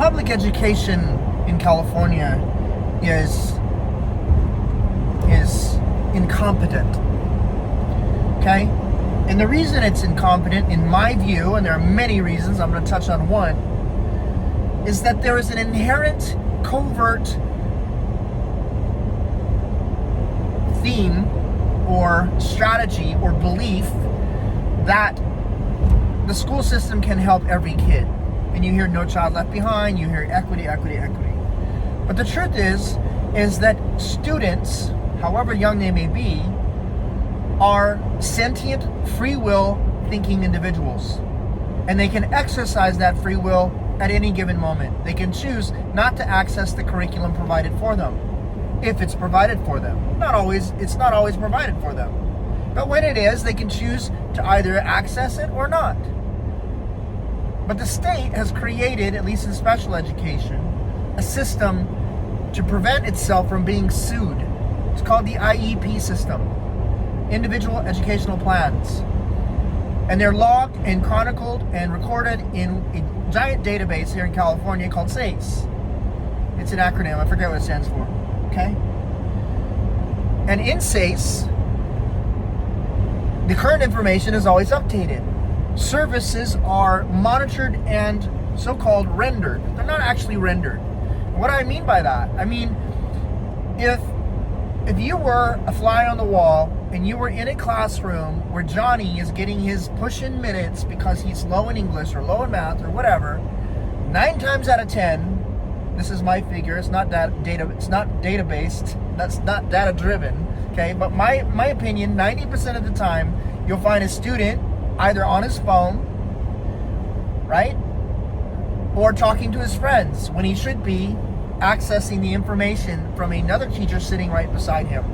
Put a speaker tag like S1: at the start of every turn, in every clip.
S1: public education in California is incompetent. Okay? And the reason it's incompetent, in my view, and there are many reasons, I'm going to touch on one, is that there is an inherent covert theme or strategy or belief that the school system can help every kid. And you hear No Child Left Behind, you hear equity, equity, equity. But the truth is that students, however young they may be, are sentient, free will thinking individuals. And they can exercise that free will at any given moment. They can choose not to access the curriculum provided for them, if it's provided for them. It's not always provided for them. But when it is, they can choose to either access it or not. But the state has created, at least in special education, a system to prevent itself from being sued. It's called the IEP system, Individual Educational Plans. And they're logged and chronicled and recorded in a giant database here in California called SACE. It's an acronym, I forget what it stands for, okay? And in SACE, the current information is always updated. Services are monitored and so-called rendered. They're not actually rendered. What do I mean by that? I mean, if you were a fly on the wall and you were in a classroom where Johnny is getting his push-in minutes because he's low in English or low in math or whatever, 9 times out of 10, this is my figure, it's not data-based, that's not data-driven, okay? But my opinion, 90% of the time, you'll find a student either on his phone, right? Or talking to his friends when he should be accessing the information from another teacher sitting right beside him.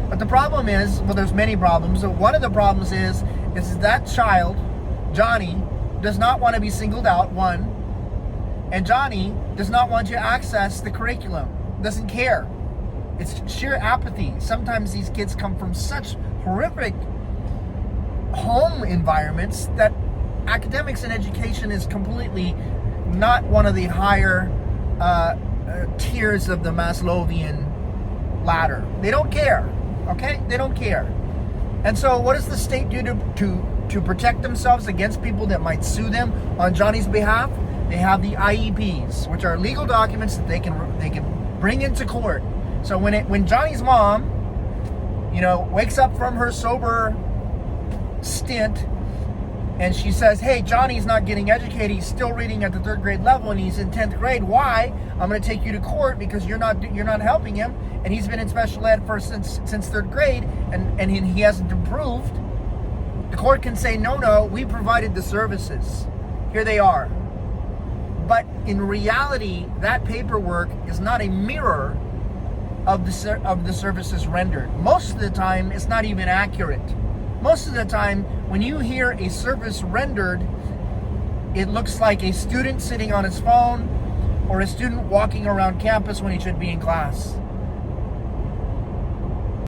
S1: But the problem is, well, there's many problems. So one of the problems is that child, Johnny, does not want to be singled out, one, and Johnny does not want to access the curriculum, doesn't care. It's sheer apathy. Sometimes these kids come from such horrific home environments that academics and education is completely not one of the higher tiers of the Maslowian ladder. They don't care, okay? They don't care. And so what does the state do to protect themselves against people that might sue them on Johnny's behalf? They have the IEPs, which are legal documents that they can bring into court. So when Johnny's mom, wakes up from her sober stint and she says, hey, Johnny's not getting educated, he's still reading at the 3rd grade level and he's in 10th grade, why? I'm going to take you to court because you're not helping him, and he's been in special ed since 3rd grade and he hasn't improved. The court can say, no, we provided the services, here they are. But in reality, that paperwork is not a mirror of the services rendered. Most of the time, it's not even accurate. Most of the time, when you hear a service rendered, it looks like a student sitting on his phone or a student walking around campus when he should be in class.